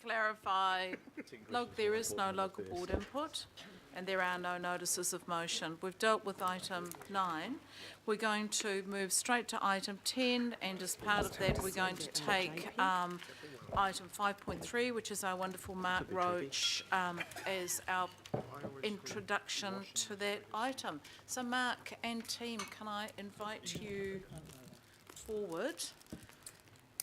clarify, there is no local board input and there are no notices of motion. We've dealt with item 9. We're going to move straight to item 10, and as part of that we're going to take item 5.3, which is our wonderful Mark Roach, as our introduction to that item. So Mark and team, can I invite you forward?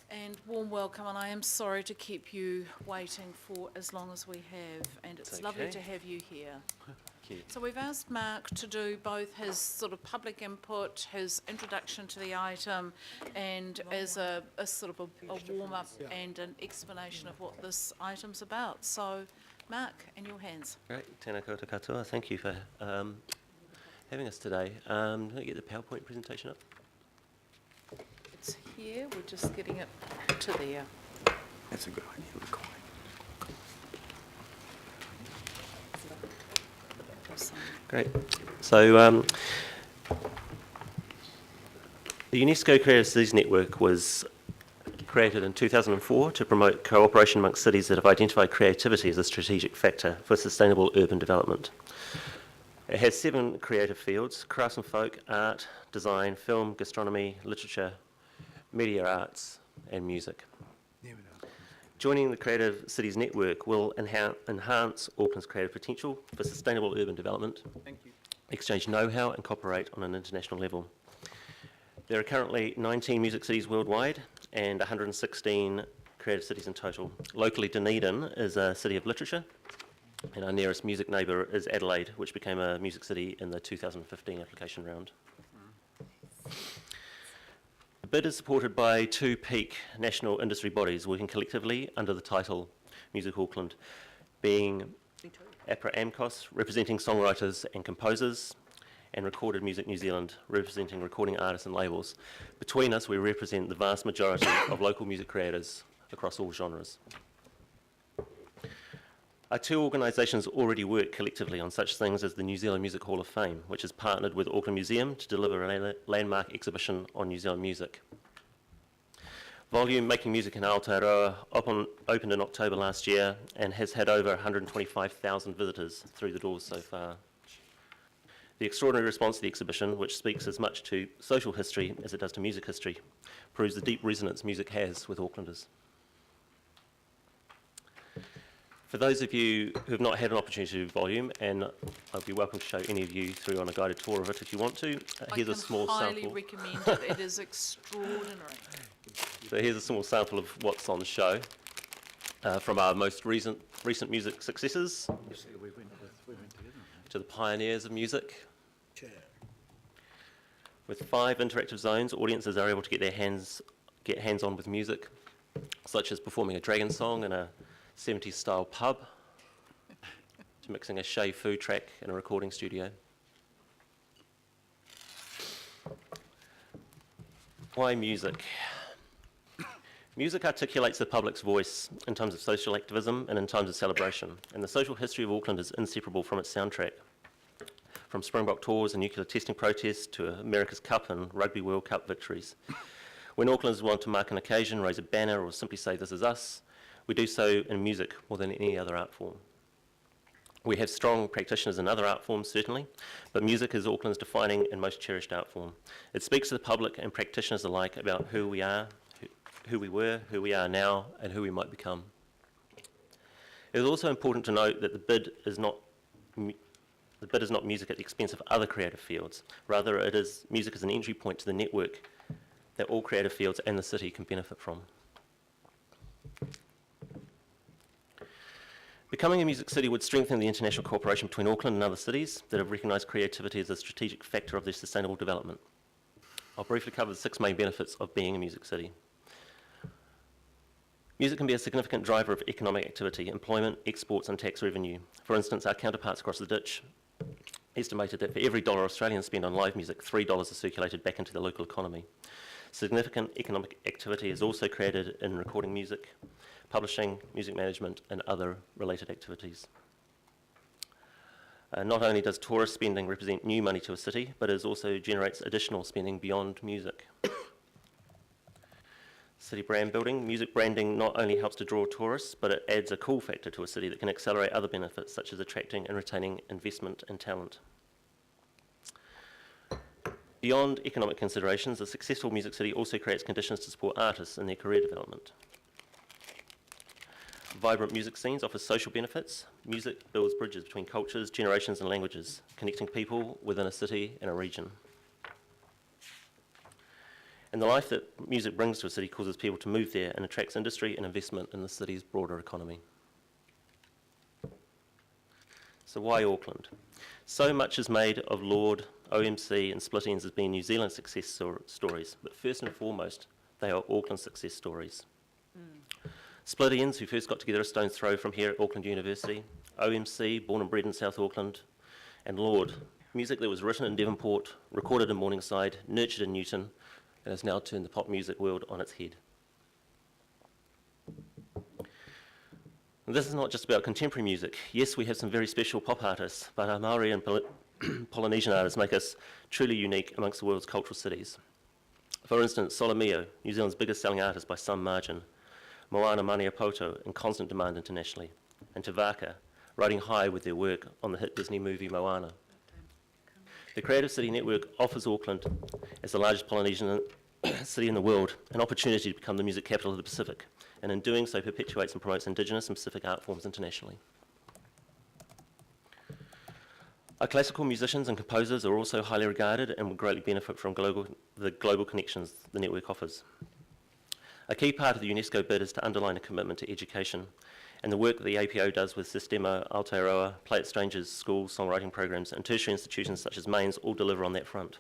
And warm welcome, and I am sorry to keep you waiting for as long as we have, and it's lovely to have you here. Thank you. So we've asked Mark to do both his sort of public input, his introduction to the item, and as a sort of a warm-up and an explanation of what this item's about. So, Mark, in your hands. Great, tēnā koutou katoa. Thank you for having us today. Can I get the PowerPoint presentation up? It's here, we're just getting it to there. That's a good idea. Great. So the UNESCO Creative Cities Network was created in 2004 to promote cooperation amongst cities that have identified creativity as a strategic factor for sustainable urban development. It has 7 creative fields: crafts and folk, art, design, film, gastronomy, literature, media arts and music. Joining the Creative Cities Network will enhance Auckland's creative potential for sustainable urban development, exchange know-how and cooperate on an international level. There are currently 19 music cities worldwide and 116 creative cities in total. Locally, Dunedin is a city of literature, and our nearest music neighbour is Adelaide, which became a music city in the 2015 application round. The bid is supported by 2 peak national industry bodies working collectively under the title Music Auckland, being APRA AMCOS, representing songwriters and composers, and Recorded Music New Zealand, representing recording artists and labels. Between us, we represent the vast majority of local music creators across all genres. Our 2 organisations already work collectively on such things as the New Zealand Music Hall of Fame, which has partnered with Auckland Museum to deliver a landmark exhibition on New Zealand music. Volume Making Music in Aotearoa opened in October last year and has had over 125,000 visitors through the doors so far. The extraordinary response to the exhibition, which speaks as much to social history as it does to music history, proves the deep resonance music has with Aucklanders. For those of you who have not had an opportunity to do Volume, and I'd be welcome to show any of you through on a guided tour of it if you want to, here's a small sample. I highly recommend it. It is extraordinary. So here's a small sample of what's on the show from our most recent music successes to the pioneers of music. With 5 interactive zones, audiences are able to get hands-on with music, such as performing a dragon song in a 70s style pub, to mixing a Shay food track in a recording studio. Why music? Music articulates the public's voice in times of social activism and in times of celebration, and the social history of Auckland is inseparable from its soundtrack. From Springbok tours and nuclear testing protests to America's Cup and Rugby World Cup victories. When Aucklanders want to mark an occasion, raise a banner or simply say "this is us," we do so in music more than any other art form. We have strong practitioners in other art forms, certainly, but music is Auckland's defining and most cherished art form. It speaks to the public and practitioners alike about who we are, who we were, who we are now, and who we might become. It is also important to note that the bid is not music at the expense of other creative fields. Rather, it is music as an entry point to the network that all creative fields and the city can benefit from. Becoming a music city would strengthen the international cooperation between Auckland and other cities that have recognised creativity as a strategic factor of their sustainable development. I'll briefly cover the 6 main benefits of being a music city. Music can be a significant driver of economic activity, employment, exports and tax revenue. For instance, our counterparts across the ditch estimated that for every $1 Australians spend on live music, $3 is circulated back into the local economy. Significant economic activity is also created in recording music, publishing, music management and other related activities. Not only does tourist spending represent new money to a city, but it also generates additional spending beyond music. City brand building. Music branding not only helps to draw tourists, but it adds a cool factor to a city that can accelerate other benefits, such as attracting and retaining investment and talent. Beyond economic considerations, a successful music city also creates conditions to support artists in their career development. Vibrant music scenes offer social benefits. Music builds bridges between cultures, generations and languages, connecting people within a city and a region. And the life that music brings to a city causes people to move there and attracts industry and investment in the city's broader economy. So why Auckland? So much is made of Lord, OMC and Split Enz as being New Zealand success stories, but first and foremost, they are Auckland success stories. Split Enz, who first got together a stone's throw from here at Auckland University, OMC, born and bred in South Auckland, and Lord, music that was written in Devonport, recorded in Morningside, nurtured in Newton, and has now turned the pop music world on its head. And this is not just about contemporary music. Yes, we have some very special pop artists, but our Maori and Polynesian artists make us truly unique amongst the world's cultural cities. For instance, Solomeo, New Zealand's biggest selling artist by some margin, Moana Maniapoto, in constant demand internationally, and Te Vaka, riding high with their work on the hit Disney movie Moana. The Creative City Network offers Auckland, as the largest Polynesian city in the world, an opportunity to become the music capital of the Pacific, and in doing so perpetuates and promotes Indigenous and Pacific art forms internationally. Our classical musicians and composers are also highly regarded and will greatly benefit from the global connections the network offers. A key part of the UNESCO bid is to underline a commitment to education, and the work that the APO does with Sistema, Aotearoa, Play It Strangers, schools, songwriting programs, and tertiary institutions such as Mains all deliver on that front.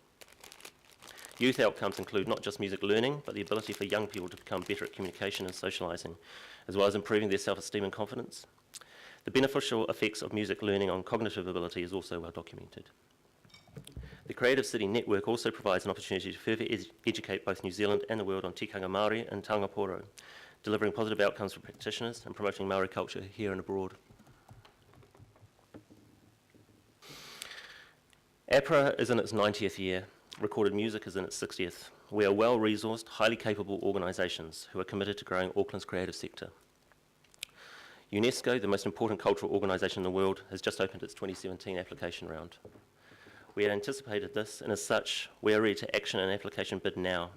Youth outcomes include not just music learning, but the ability for young people to become better at communication and socialising, as well as improving their self-esteem and confidence. The beneficial effects of music learning on cognitive ability is also well documented. The Creative City Network also provides an opportunity to further educate both New Zealand and the world on tikanga Māori and tangaporo, delivering positive outcomes for practitioners and promoting Māori culture here and abroad. APRA is in its 90th year. Recorded music is in its 60th. We are well-resourced, highly capable organisations who are committed to growing Auckland's creative sector. UNESCO, the most important cultural organisation in the world, has just opened its 2017 application round. We had anticipated this, and as such, we are ready to action an application bid now.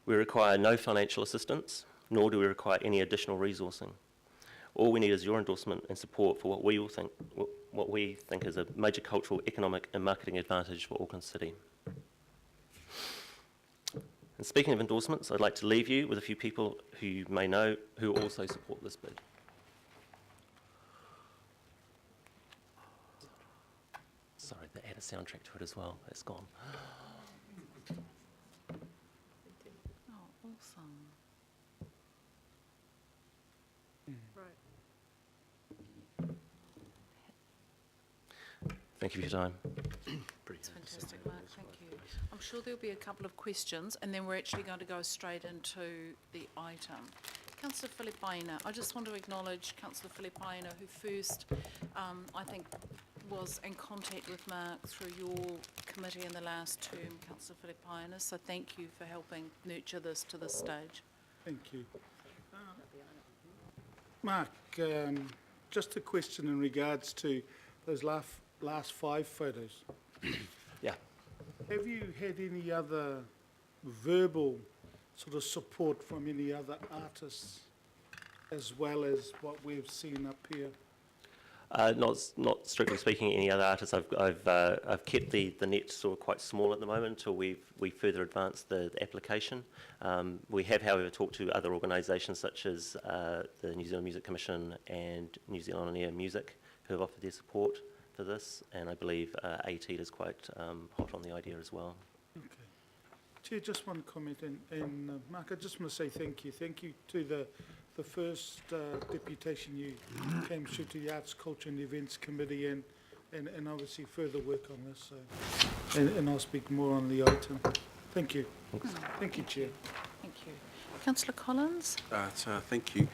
We require no financial assistance, nor do we require any additional resourcing. All we need is your endorsement and support for what we think is a major cultural, economic and marketing advantage for Auckland City. And speaking of endorsements, I'd like to leave you with a few people who you may know who also support this bid. Sorry, they add a soundtrack to it as well. It's gone. Oh, awesome. Thank you for your time. That's fantastic, Mark, thank you. I'm sure there'll be a couple of questions, and then we're actually going to go straight into the item. Councillor Filipaina, I just want to acknowledge Councillor Filipaina, who first, I think, was in contact with Mark through your committee in the last term, Councillor Filipaina, so thank you for helping nurture this to this stage. Thank you. Mark, just a question in regards to those last 5 photos. Yeah. Have you had any other verbal sort of support from any other artists as well as what we've seen up here? Not strictly speaking, any other artists. I've kept the net sort of quite small at the moment until we further advance the application. We have, however, talked to other organisations such as the New Zealand Music Commission and New Zealand On Air Music, who have offered their support for this, and I believe AT is quite hot on the idea as well. Okay. Chair, just one comment, and Mark, I just want to say thank you. Thank you to the first deputation you came through to the Arts, Culture and Events Committee, and obviously further work on this. So, and I'll speak more on the item. Thank you. Thanks. Thank you, Chair. Thank you. Councillor Collins? Thank you.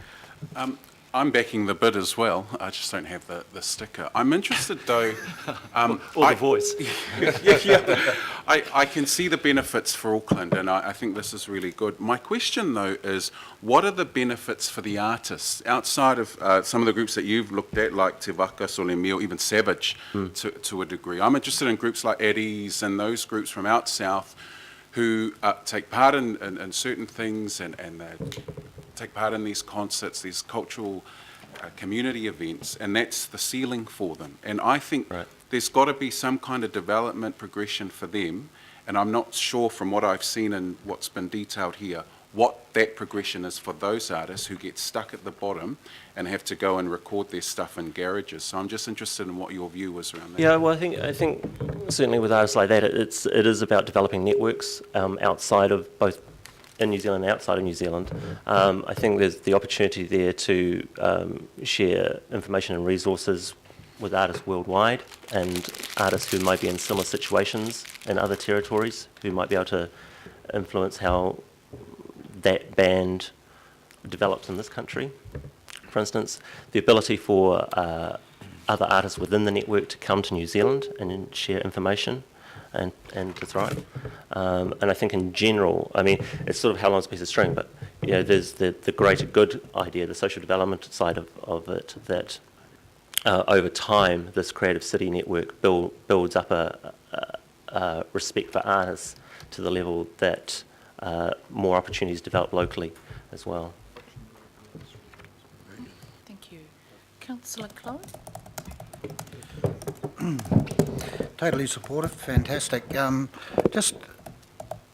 I'm backing the bid as well. I just don't have the sticker. I'm interested though. Or the voice. Yeah. I can see the benefits for Auckland, and I think this is really good. My question though is, what are the benefits for the artists outside of some of the groups that you've looked at, like Te Waka, Solemio, even Savage, to a degree? I'm interested in groups like Eddie's and those groups from out south who take part in certain things and take part in these concerts, these cultural community events, and that's the ceiling for them. And I think there's got to be some kind of development progression for them, and I'm not sure from what I've seen and what's been detailed here, what that progression is for those artists who get stuck at the bottom and have to go and record their stuff in garages. So I'm just interested in what your view was around that. Yeah, well, I think certainly with artists like that, it is about developing networks outside of both in New Zealand and outside of New Zealand. I think there's the opportunity there to share information and resources with artists worldwide and artists who might be in similar situations in other territories, who might be able to influence how that band develops in this country. For instance, the ability for other artists within the network to come to New Zealand and share information and to thrive. And I think in general, I mean, it's sort of how long's a piece of string, but you know, there's the greater good idea, the social development side of it, that over time, this creative city network builds up a respect for artists to the level that more opportunities develop locally as well. Thank you. Councillor Chloe? Totally supportive, fantastic. Just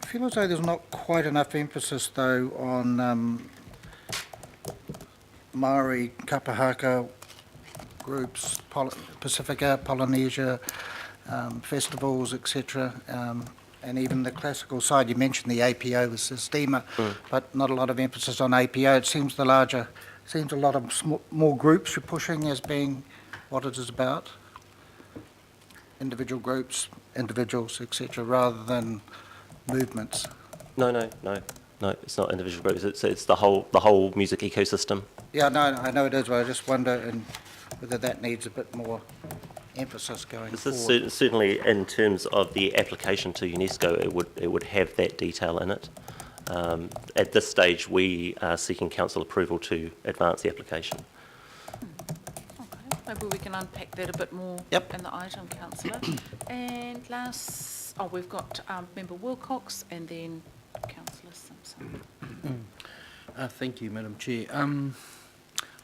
feel as though there's not quite enough emphasis though on Maori, Kapahaka groups, Pacifica, Polynesia, festivals, etc. And even the classical side. You mentioned the APO with Sistema, but not a lot of emphasis on APO. It seems a lot of more groups you're pushing as being what it is about. Individual groups, individuals, etc., rather than movements. No, it's not individual groups. It's the whole music ecosystem. Yeah, no, I know it is, but I just wonder whether that needs a bit more emphasis going This forward. is certainly in terms of the application to UNESCO, it would have that detail in it. At this stage, we are seeking council approval to advance the application. Maybe we can unpack that a bit more in the item, councillor. And last, we've got Member Wilcox and then Councillor Simpson. Thank you, Madam Chair.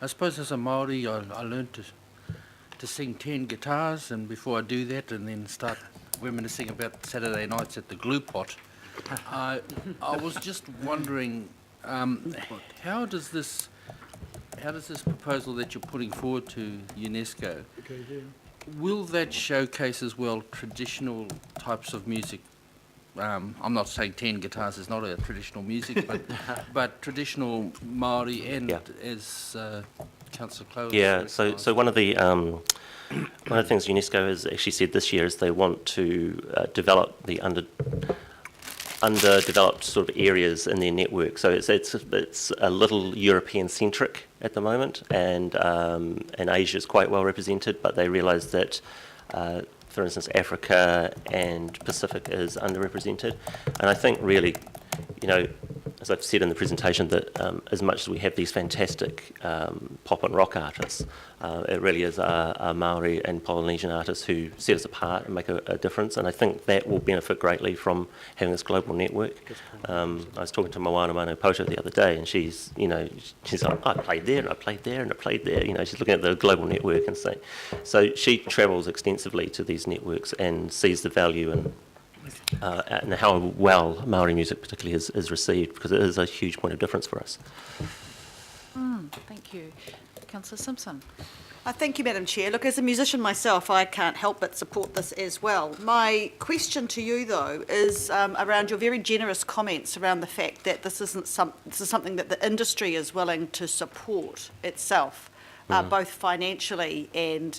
I suppose as a Māori, I learned to sing 10 guitars, and before I do that and then start reminiscing about Saturday nights at the glue pot, I was just wondering, how does this proposal that you're putting forward to UNESCO, will that showcase as well traditional types of music? I'm not saying 10 guitars is not a traditional music, but traditional Māori and as Councillor Chloe. Yeah, so one of the things UNESCO has actually said this year is they want to develop the underdeveloped sort of areas in their network. So it's a little European centric at the moment, and Asia is quite well represented, but they realise that for instance Africa and Pacific is underrepresented. And I think really, you know, as I've said in the presentation, that as much as we have these fantastic pop and rock artists, it really is our Maori and Polynesian artists who set us apart and make a difference. And I think that will benefit greatly from having this global network. I was talking to Moana Manopoto the other day, and she's like, I played there and I played there and I played there. You know, she's looking at the global network and saying, so she travels extensively to these networks and sees the value and how well Maori music particularly is received, because it is a huge point of difference for us. Thank you. Councillor Simpson. Thank you, Madam Chair. Look, as a musician myself, I can't help but support this as well. My question to you, though, is around your very generous comments around the fact that this is something that the industry is willing to support itself. both financially and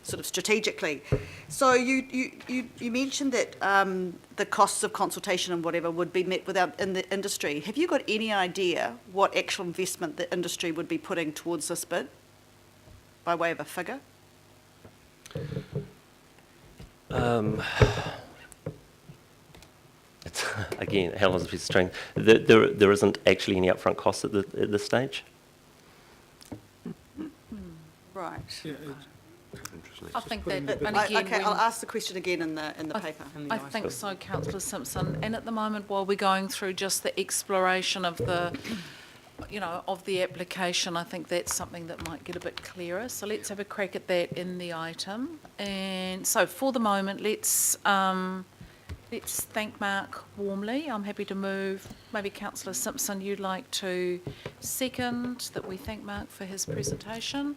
sort of strategically. So you mentioned that the costs of consultation and whatever would be met without in the industry. Have you got any idea what actual investment the industry would be putting towards this bid, by way of a figure? It's, again, how long is a piece of string? There isn't actually any upfront costs at this stage. Right. Yeah, I think putting that, the and bid- again, Okay, when- I'll ask the question again in the paper. I think so, councillor Simpson. And at the moment, while we're going through just the exploration of the, of the application, I think that's something that might get a bit clearer. So let's have a crack at that in the item. And so for the moment, let's thank Mark warmly. I'm happy to move. Maybe councillor Simpson, you'd like to second that we thank Mark for his presentation.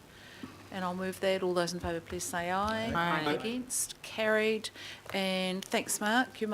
And I'll move that. All those in favour, please say aye. Aye. Against? Carried. And thanks, Mark. Your